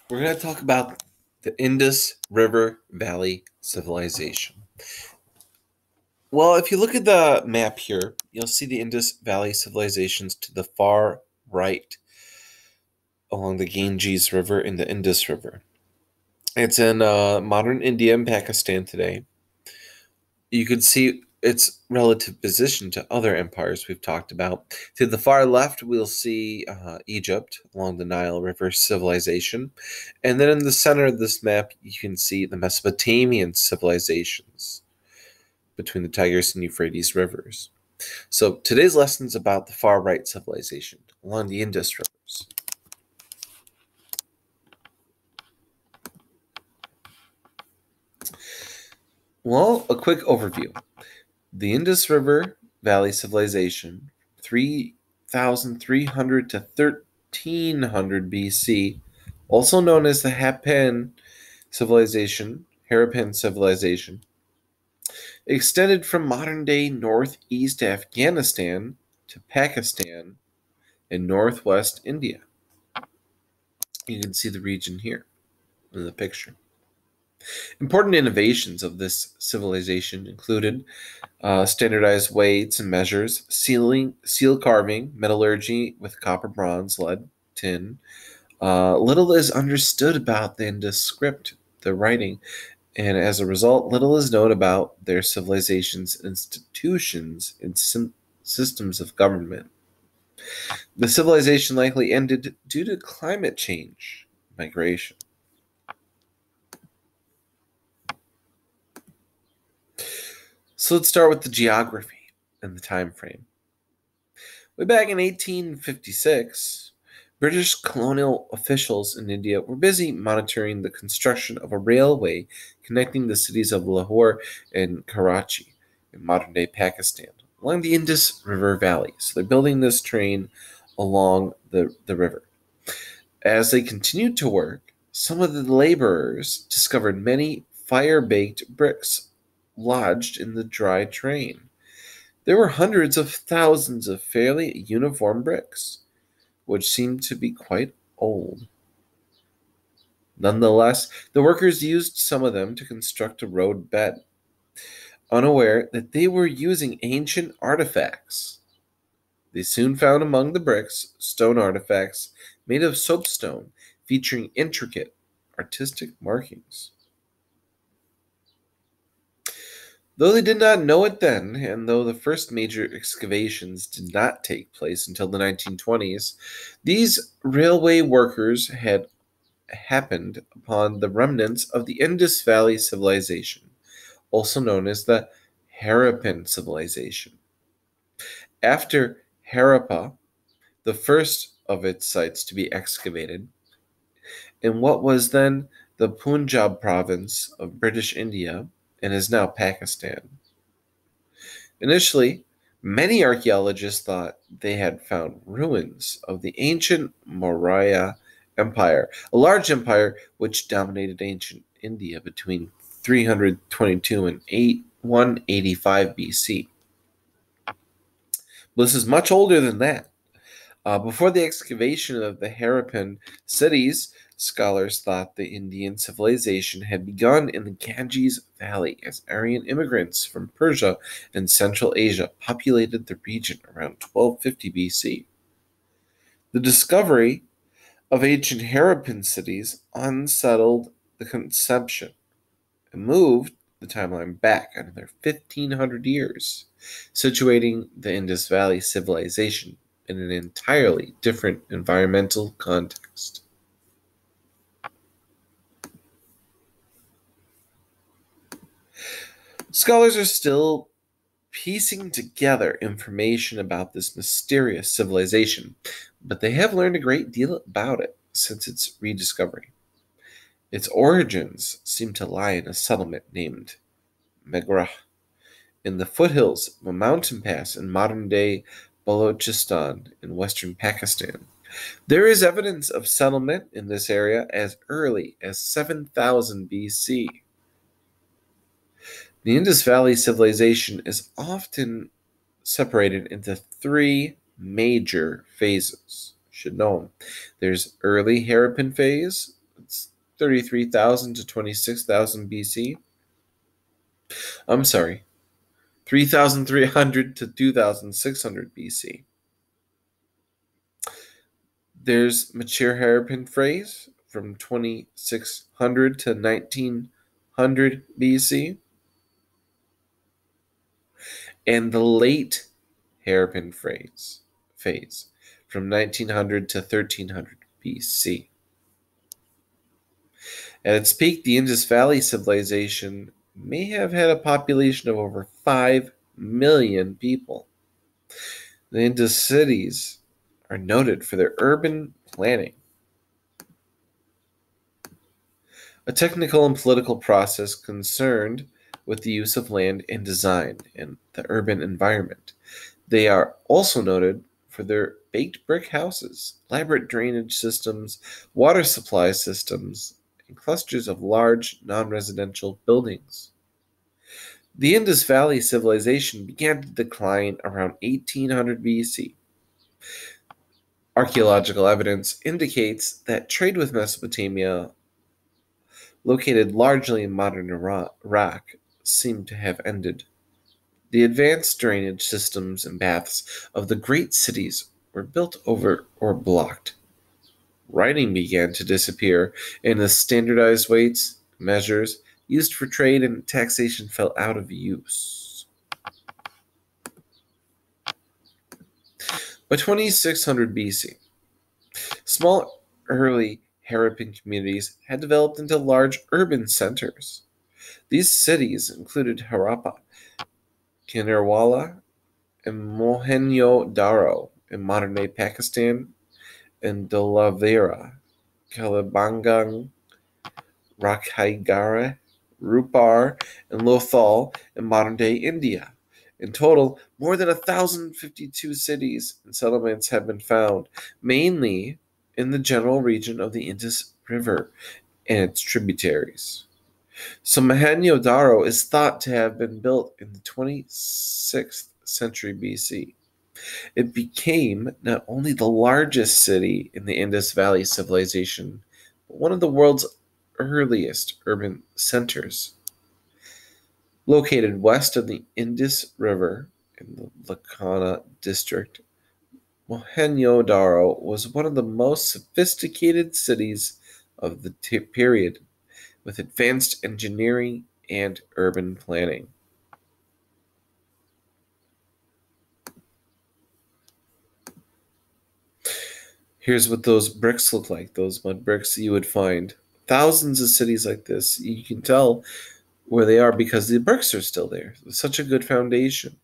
We're going to talk about the Indus River Valley Civilization. Well, if you look at the map here, you'll see the Indus Valley civilizations to the far right along the Ganges River and the Indus River. It's in modern India and Pakistan today. You can see its relative position to other empires we've talked about. To the far left, we'll see Egypt along the Nile River civilization. And then in the center of this map, you can see the Mesopotamian civilizations between the Tigris and Euphrates rivers. So today's lesson is about the far right civilization along the Indus rivers. Well, a quick overview. The Indus River Valley Civilization, 3,300 to 1,300 BC, also known as the Harappan Civilization, extended from modern-day northeast Afghanistan to Pakistan and northwest India. You can see the region here in the picture. Important innovations of this civilization included standardized weights and measures, seal carving, metallurgy with copper, bronze, lead, tin. Little is understood about the Indus script, the writing, and as a result, little is known about their civilization's institutions and systems of government. The civilization likely ended due to climate change, migration. So let's start with the geography and the time frame. Way back in 1856, British colonial officials in India were busy monitoring the construction of a railway connecting the cities of Lahore and Karachi in modern-day Pakistan along the Indus River Valley. So they're building this train along the river. As they continued to work, some of the laborers discovered many fire-baked bricks lodged in the dry train. There were hundreds of thousands of fairly uniform bricks, which seemed to be quite old. Nonetheless, the workers used some of them to construct a road bed, unaware that they were using ancient artifacts. They soon found among the bricks stone artifacts made of soapstone featuring intricate artistic markings. Though they did not know it then, and though the first major excavations did not take place until the 1920s, these railway workers had happened upon the remnants of the Indus Valley Civilization, also known as the Harappan Civilization. After Harappa, the first of its sites to be excavated, in what was then the Punjab province of British India and is now Pakistan. Initially, many archaeologists thought they had found ruins of the ancient Maurya Empire, a large empire which dominated ancient India between 322 and 185 BC. This is much older than that. Before the excavation of the Harappan cities, scholars thought the Indian civilization had begun in the Ganges Valley as Aryan immigrants from Persia and Central Asia populated the region around 1250 BC. The discovery of ancient Harappan cities unsettled the conception and moved the timeline back another 1,500 years, situating the Indus Valley civilization in an entirely different environmental context. Scholars are still piecing together information about this mysterious civilization, but they have learned a great deal about it since its rediscovery. Its origins seem to lie in a settlement named Megrah in the foothills of a mountain pass in modern-day Balochistan in western Pakistan. There is evidence of settlement in this area as early as 7000 BC. The Indus Valley civilization is often separated into three major phases. You should know them. There's early Harappan phase, it's 33,000 to 26,000 BC. I'm sorry, 3,300 to 2,600 BC. There's mature hairpin phrase from 2600 to 1900 BC. And the late hairpin phase from 1900 to 1300 BC. At its peak, the Indus Valley civilization may have had a population of over 5 million people. The Indus cities are noted for their urban planning, a technical and political process concerned with the use of land and design in the urban environment. They are also noted for their baked brick houses, elaborate drainage systems, water supply systems, and clusters of large non-residential buildings. The Indus Valley civilization began to decline around 1800 BC. Archaeological evidence indicates that trade with Mesopotamia, located largely in modern Iraq, seemed to have ended. The advanced drainage systems and baths of the great cities were built over or blocked. Writing began to disappear, and the standardized weights, measures used for trade and taxation fell out of use. By 2600 BC, small early Harappan communities had developed into large urban centers. These cities included Harappa, Kinnerwala, and Mohenjo-Daro in modern-day Pakistan, and Dolavira, Kalibangan, Rakhigarh, Rupar, and Lothal in modern-day India. In total, more than 1,052 cities and settlements have been found, mainly in the general region of the Indus River and its tributaries. So Mohenjo-Daro is thought to have been built in the 26th century BC. It became not only the largest city in the Indus Valley civilization, but one of the world's earliest urban centers. Located west of the Indus River in the Lakhana district, Mohenjo-Daro was one of the most sophisticated cities of the period, with advanced engineering and urban planning. Here's what those bricks look like, those mud bricks you would find. Thousands of cities like this. You can tell where they are because the bricks are still there. It's such a good foundation.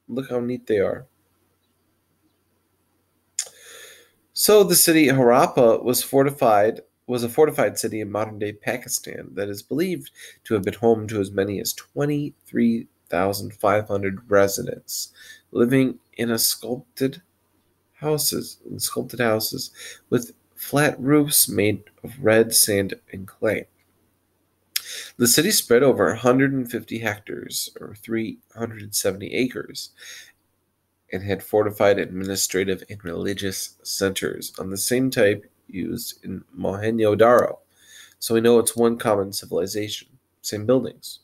Look how neat they are. So the city Harappa was a fortified city in modern-day Pakistan that is believed to have been home to as many as 23,500 residents living in sculpted houses with flat roofs made of red sand and clay. The city spread over 150 hectares, or 370 acres, and had fortified administrative and religious centers on the same type used in Mohenjo-Daro. So we know it's one common civilization, same buildings,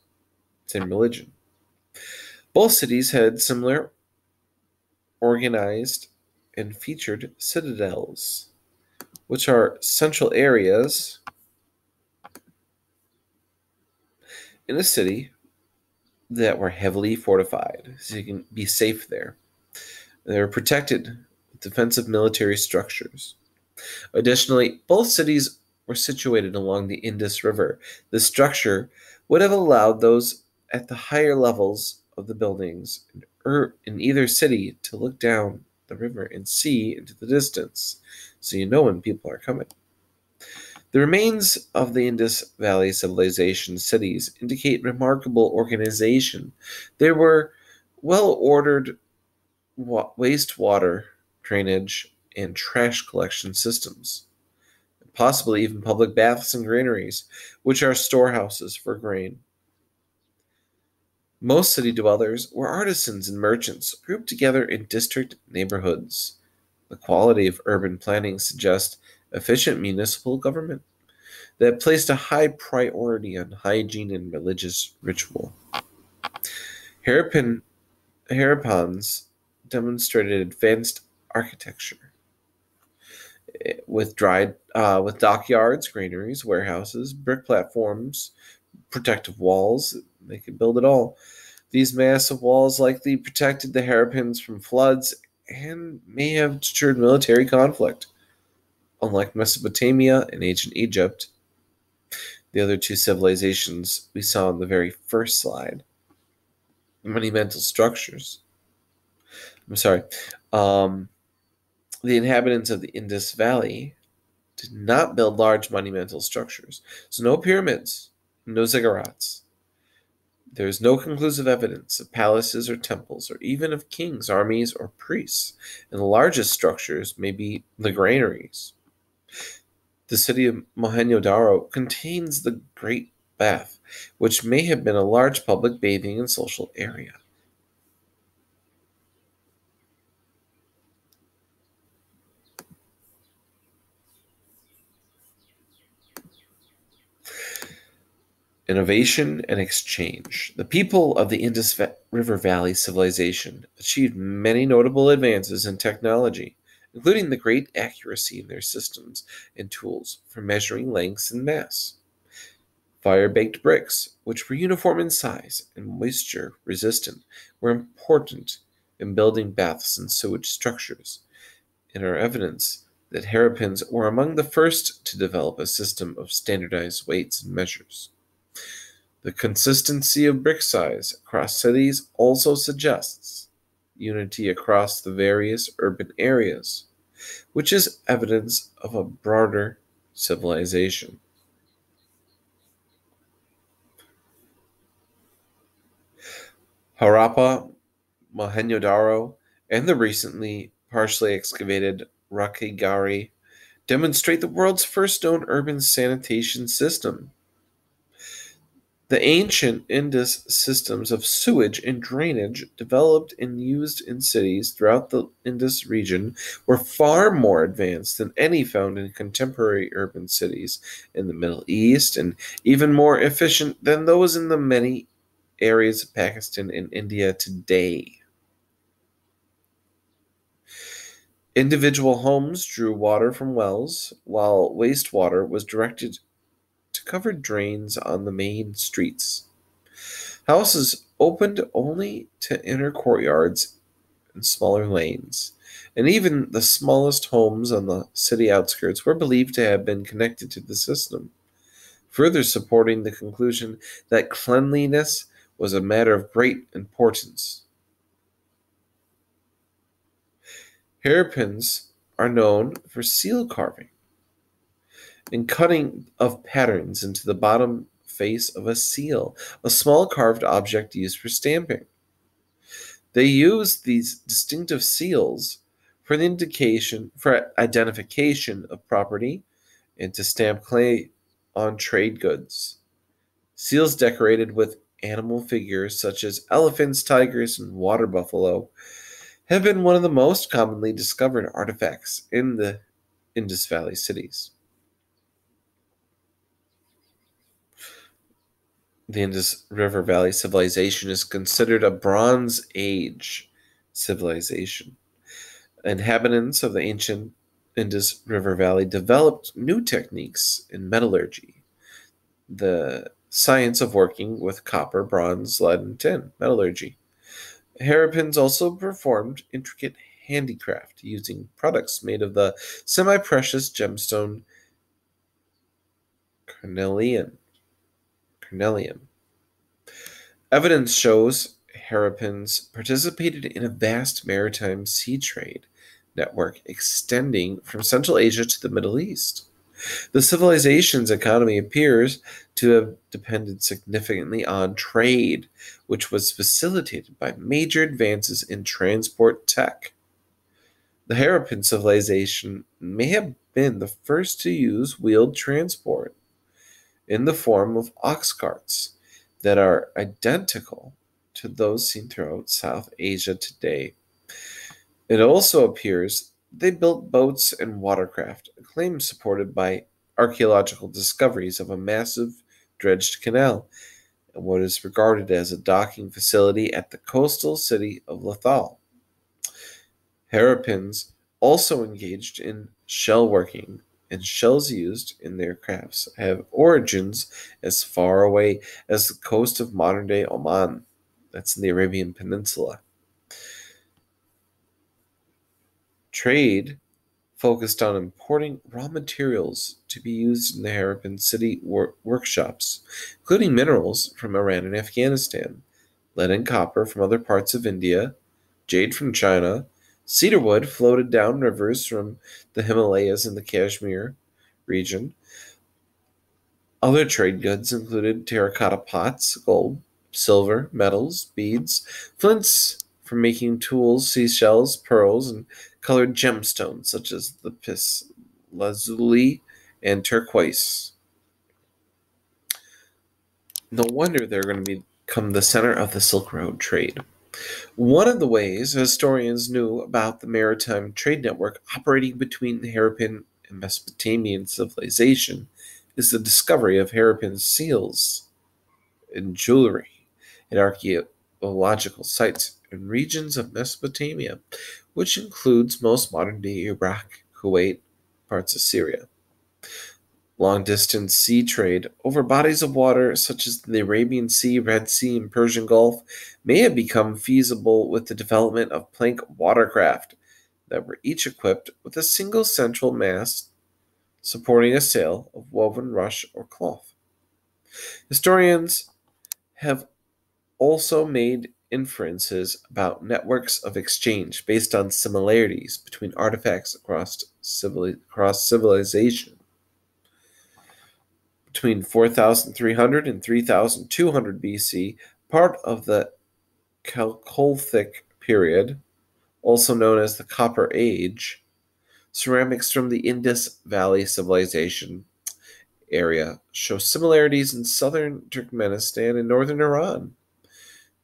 same religion. Both cities had similar organized and featured citadels, which are central areas in a city that were heavily fortified, so you can be safe there. They were protected with defensive military structures. Additionally, both cities were situated along the Indus River. This structure would have allowed those at the higher levels of the buildings in either city to look down the river and see into the distance, so you know when people are coming. The remains of the Indus Valley civilization cities indicate remarkable organization. There were well-ordered wastewater drainage and trash collection systems, possibly even public baths and granaries, which are storehouses for grain. Most city dwellers were artisans and merchants grouped together in district neighborhoods. The quality of urban planning suggests efficient municipal government. that placed a high priority on hygiene and religious ritual. Harappan, Harappans demonstrated advanced architecture with dockyards, granaries, warehouses, brick platforms, protective walls. They could build it all. These massive walls likely protected the Harappans from floods and may have deterred military conflict. Unlike Mesopotamia and ancient Egypt, the other two civilizations we saw in the very first slide, monumental structures. I'm sorry. Um, the inhabitants of the Indus Valley did not build large monumental structures. So no pyramids, no ziggurats. There is no conclusive evidence of palaces or temples, or even of kings, armies, or priests, and the largest structures may be the granaries. The city of Mohenjo-daro contains the Great Bath, which may have been a large public bathing and social area. Innovation and exchange. The people of the Indus River Valley civilization achieved many notable advances in technology, including the great accuracy in their systems and tools for measuring lengths and mass. Fire-baked bricks, which were uniform in size and moisture-resistant, were important in building baths and sewage structures, and are evidence that Harappans were among the first to develop a system of standardized weights and measures. The consistency of brick size across cities also suggests unity across the various urban areas, which is evidence of a broader civilization. Harappa, Mohenjo-daro, and the recently partially excavated Rakhigarhi demonstrate the world's first known urban sanitation system. The ancient Indus systems of sewage and drainage developed and used in cities throughout the Indus region were far more advanced than any found in contemporary urban cities in the Middle East and even more efficient than those in the many areas of Pakistan and India today. Individual homes drew water from wells, while wastewater was directed to covered drains on the main streets. Houses opened only to inner courtyards and smaller lanes, and even the smallest homes on the city outskirts were believed to have been connected to the system, further supporting the conclusion that cleanliness was a matter of great importance. Hairpins are known for seal carving and cutting of patterns into the bottom face of a seal, a small carved object used for stamping. They use these distinctive seals for the indication for identification of property and to stamp clay on trade goods. Seals decorated with animal figures such as elephants, tigers, and water buffalo have been one of the most commonly discovered artifacts in the Indus Valley cities. The Indus River Valley civilization is considered a Bronze Age civilization. Inhabitants of the ancient Indus River Valley developed new techniques in metallurgy, the science of working with copper, bronze, lead, and tin, metallurgy. Harappans also performed intricate handicraft using products made of the semi-precious gemstone carnelian. Carnelian. Evidence shows Harappans participated in a vast maritime sea trade network extending from Central Asia to the Middle East. The civilization's economy appears to have depended significantly on trade, which was facilitated by major advances in transport tech. The Harappan civilization may have been the first to use wheeled transport in the form of ox carts that are identical to those seen throughout South Asia today. It also appears they built boats and watercraft, a claim supported by archaeological discoveries of a massive dredged canal and what is regarded as a docking facility at the coastal city of Lethal. Harappans also engaged in shell working, and shells used in their crafts have origins as far away as the coast of modern day Oman. That's in the Arabian Peninsula. Trade focused on importing raw materials to be used in the Harappan city workshops, including minerals from Iran and Afghanistan, lead and copper from other parts of India, jade from China, cedarwood floated down rivers from the Himalayas in the Kashmir region. Other trade goods included terracotta pots, gold, silver, metals, beads, flints for making tools, seashells, pearls, and colored gemstones such as lapis lazuli and turquoise. No wonder they're going to become the center of the Silk Road trade. One of the ways historians knew about the maritime trade network operating between the Harappan and Mesopotamian civilization is the discovery of Harappan seals and jewelry in archaeological sites in regions of Mesopotamia, which includes most modern-day Iraq, Kuwait, parts of Syria. Long-distance sea trade over bodies of water such as the Arabian Sea, Red Sea, and Persian Gulf may have become feasible with the development of plank watercraft that were each equipped with a single central mast supporting a sail of woven rush or cloth. Historians have also made inferences about networks of exchange based on similarities between artifacts across civilization. Between 4300 and 3200 BC, part of the Chalcolithic period, also known as the Copper Age, ceramics from the Indus Valley Civilization area show similarities in southern Turkmenistan and northern Iran.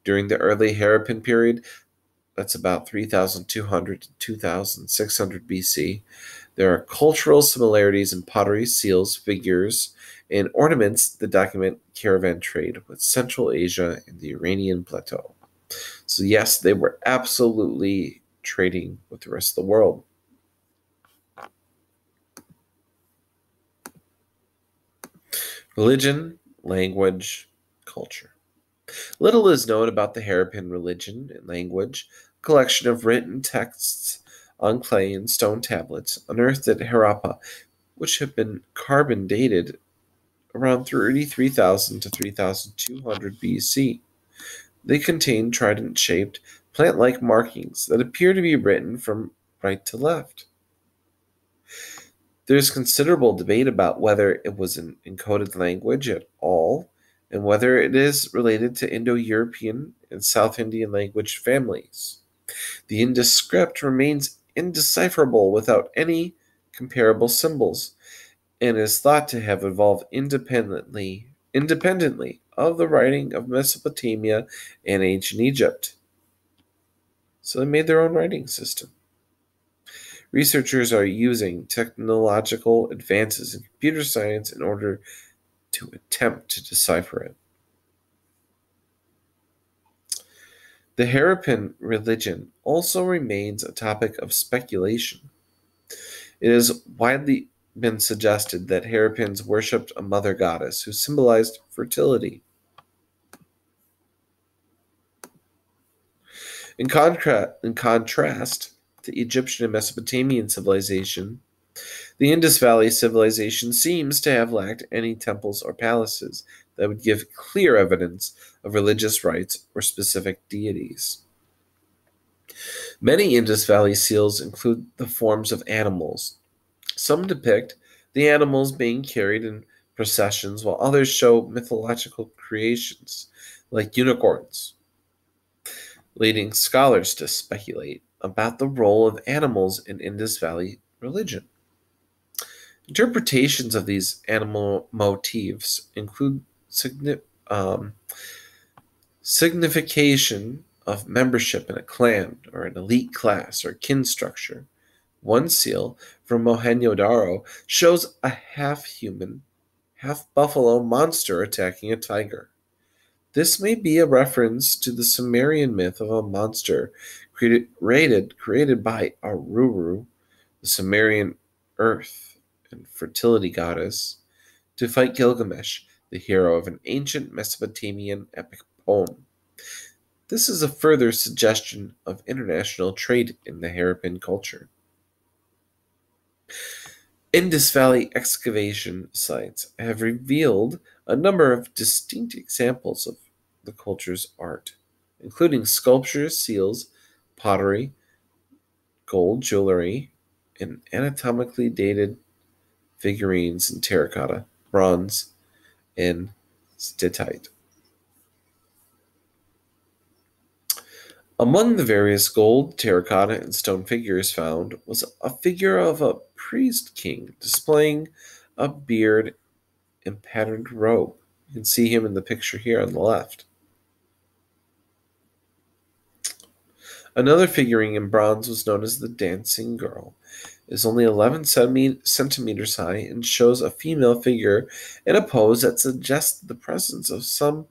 During the early Harappan period, that's about 3200 to 2600 BC, there are cultural similarities in pottery, seals, figures, and ornaments that document caravan trade with Central Asia and the Iranian plateau. So yes, they were absolutely trading with the rest of the world. Religion, language, culture. Little is known about the Harappan religion and language. A collection of written texts on clay and stone tablets unearthed at Harappa, which have been carbon dated around 33,000 to 3,200 BC. They contain trident-shaped, plant-like markings that appear to be written from right to left. There's considerable debate about whether it was an encoded language at all, and whether it is related to Indo-European and South Indian language families. The Indus script remains indecipherable without any comparable symbols, and is thought to have evolved independently of the writing of Mesopotamia and ancient Egypt. So they made their own writing system. Researchers are using technological advances in computer science in order to attempt to decipher it. The Harappan religion also remains a topic of speculation. It has widely been suggested that Harappans worshipped a mother goddess who symbolized fertility. In contrast to Egyptian and Mesopotamian civilization, the Indus Valley civilization seems to have lacked any temples or palaces that would give clear evidence of religious rites or specific deities. Many Indus Valley seals include the forms of animals. Some depict the animals being carried in processions, while others show mythological creations, like unicorns, leading scholars to speculate about the role of animals in Indus Valley religion. Interpretations of these animal motifs include signification of membership in a clan or an elite class or kin structure, One seal from Mohenjo-daro shows a half-human, half-buffalo monster attacking a tiger. This may be a reference to the Sumerian myth of a monster created by Aruru, the Sumerian earth and fertility goddess, to fight Gilgamesh, the hero of an ancient Mesopotamian epic poem. This is a further suggestion of international trade in the hairpin culture. Indus Valley excavation sites have revealed a number of distinct examples of the culture's art, including sculptures, seals, pottery, gold jewelry, and anatomically dated figurines in terracotta, bronze, and steatite. Among the various gold, terracotta, and stone figures found was a figure of a priest king displaying a beard and patterned robe. You can see him in the picture here on the left. Another figurine in bronze was known as the Dancing Girl. It is only 11 centimeters high and shows a female figure in a pose that suggests the presence of some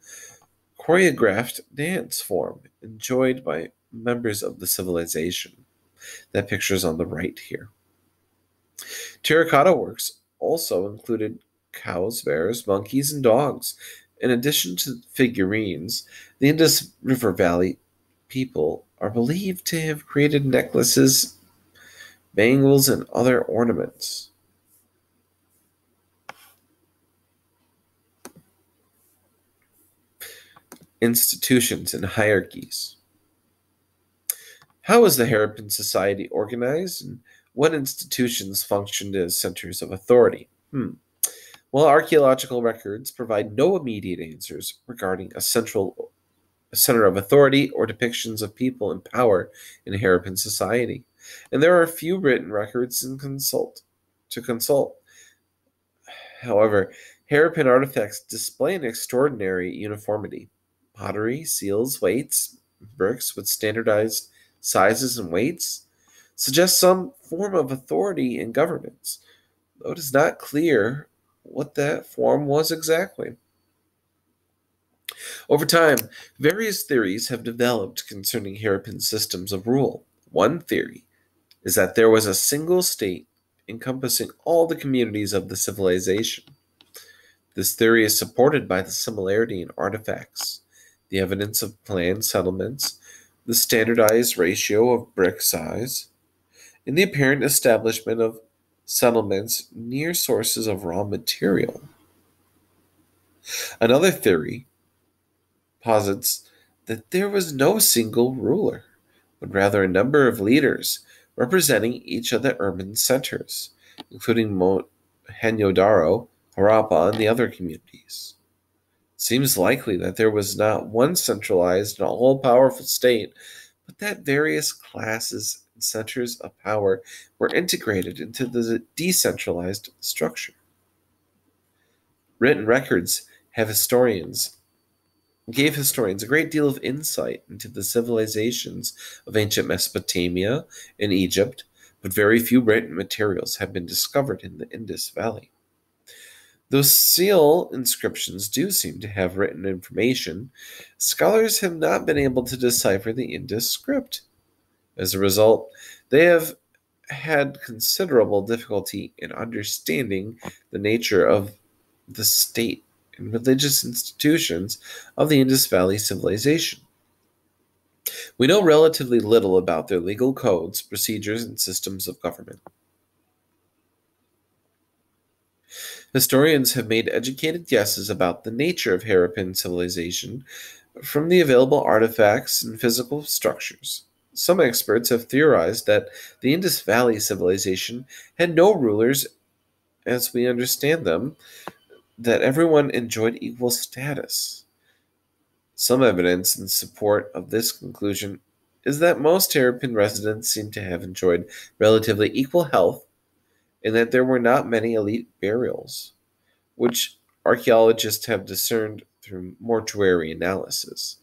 choreographed dance form enjoyed by members of the civilization. That picture is on the right here. Terracotta works also included cows, bears, monkeys, and dogs. In addition to figurines, the Indus River Valley people are believed to have created necklaces, bangles, and other ornaments. Institutions and hierarchies. How was the Harappan society organized, and what institutions functioned as centers of authority? Well, archaeological records provide no immediate answers regarding a center of authority or depictions of people in power in Harappan society, and there are few written records to consult. However, Harappan artifacts display an extraordinary uniformity. Pottery, seals, weights, bricks with standardized sizes and weights suggest some form of authority in governance, though it is not clear what that form was exactly. Over time, various theories have developed concerning Harappan systems of rule. One theory is that there was a single state encompassing all the communities of the civilization. This theory is supported by the similarity in artifacts, the evidence of planned settlements, the standardized ratio of brick size, and the apparent establishment of settlements near sources of raw material. Another theory posits that there was no single ruler, but rather a number of leaders representing each of the urban centers, including Mohenjo-daro, Harappa, and the other communities. It seems likely that there was not one centralized and all-powerful state, but that various classes and centers of power were integrated into the decentralized structure. Written records gave historians a great deal of insight into the civilizations of ancient Mesopotamia and Egypt, but very few written materials have been discovered in the Indus Valley. Though seal inscriptions do seem to have written information, scholars have not been able to decipher the Indus script. As a result, they have had considerable difficulty in understanding the nature of the state and religious institutions of the Indus Valley civilization. We know relatively little about their legal codes, procedures, and systems of government. Historians have made educated guesses about the nature of Harappan civilization from the available artifacts and physical structures. Some experts have theorized that the Indus Valley civilization had no rulers as we understand them, that everyone enjoyed equal status. Some evidence in support of this conclusion is that most Harappan residents seem to have enjoyed relatively equal health and that there were not many elite burials, which archaeologists have discerned through mortuary analysis,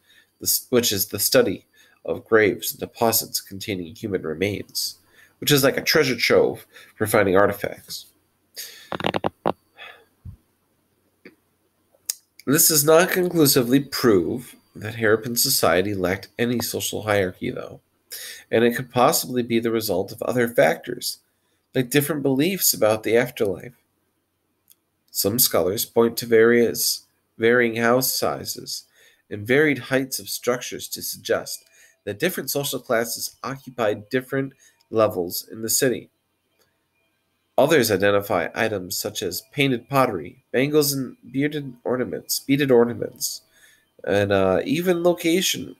which is the study of graves and deposits containing human remains. which is like a treasure trove for finding artifacts. This does not conclusively prove that Harappan society lacked any social hierarchy, though, and it could possibly be the result of other factors, like different beliefs about the afterlife. Some scholars point to varying house sizes and varied heights of structures to suggest that different social classes occupied different levels in the city. Others identify items such as painted pottery, bangles, and beaded ornaments, and even location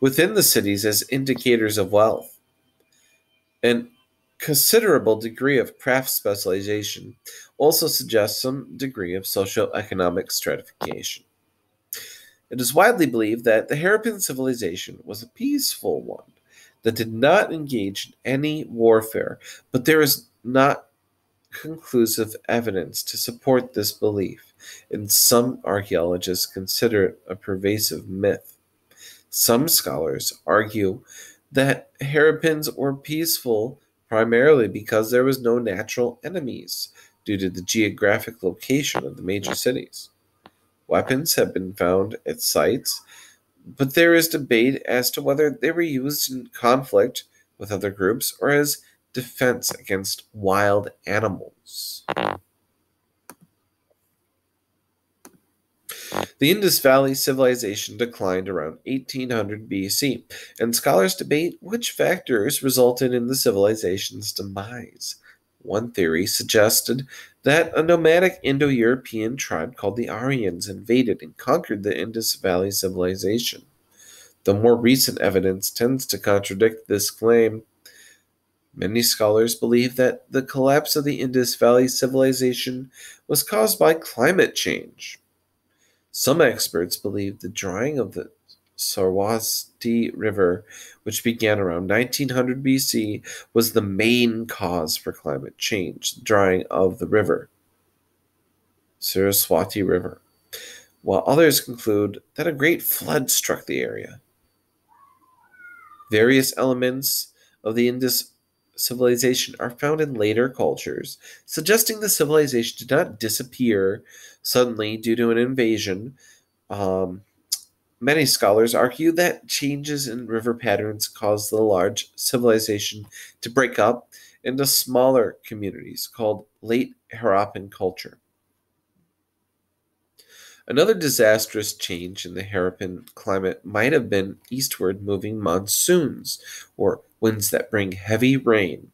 within the cities as indicators of wealth. An considerable degree of craft specialization also suggests some degree of socioeconomic stratification. It is widely believed that the Harappan civilization was a peaceful one that did not engage in any warfare, but there is not conclusive evidence to support this belief, and some archaeologists consider it a pervasive myth. Some scholars argue that Harappans were peaceful primarily because there was no natural enemies due to the geographic location of the major cities. Weapons have been found at sites, but there is debate as to whether they were used in conflict with other groups or as defense against wild animals. The Indus Valley civilization declined around 1800 BC, and scholars debate which factors resulted in the civilization's demise. One theory suggested that a nomadic Indo-European tribe called the Aryans invaded and conquered the Indus Valley civilization. The more recent evidence tends to contradict this claim. Many scholars believe that the collapse of the Indus Valley civilization was caused by climate change. Some experts believe the drying of the Saraswati River, which began around 1900 BC, was the main cause for climate change, the drying of the river, Saraswati River, while others conclude that a great flood struck the area. Various elements of the Indus civilization are found in later cultures, suggesting the civilization did not disappear suddenly due to an invasion. Many scholars argue that changes in river patterns caused the large civilization to break up into smaller communities called late Harappan culture. Another disastrous change in the Harappan climate might have been eastward moving monsoons, or winds that bring heavy rain.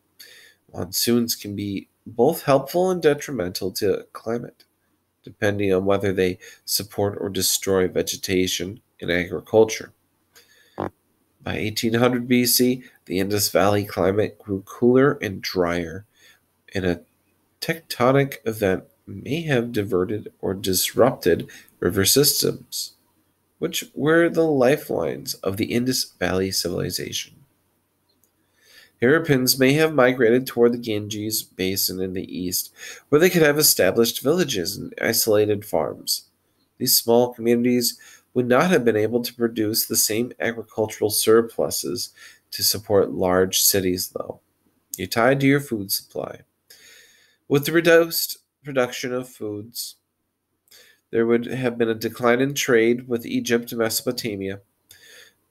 Monsoons can be both helpful and detrimental to climate, depending on whether they support or destroy vegetation and agriculture. By 1800 BC, the Indus Valley climate grew cooler and drier, and a tectonic event may have diverted or disrupted river systems, which were the lifelines of the Indus Valley civilization. Harappans may have migrated toward the Ganges basin in the east, where they could have established villages and isolated farms. These small communities would not have been able to produce the same agricultural surpluses to support large cities, though. You're tied to your food supply. With the reduced production of foods, there would have been a decline in trade with Egypt and Mesopotamia.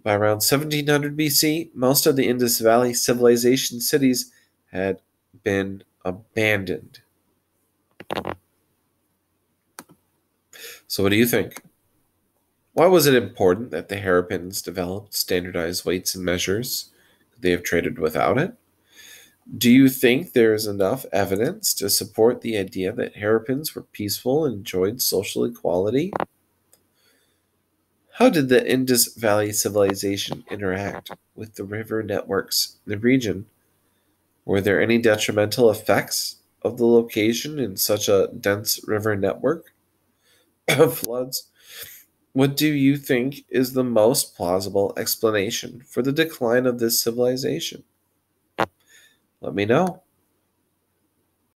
By around 1700 BC, most of the Indus Valley civilization cities had been abandoned. So, what do you think? Why was it important that the Harappans developed standardized weights and measures? Could they have traded without it? Do you think there is enough evidence to support the idea that Harappans were peaceful and enjoyed social equality? How did the Indus Valley civilization interact with the river networks in the region? Were there any detrimental effects of the location in such a dense river network of floods? What do you think is the most plausible explanation for the decline of this civilization? Let me know.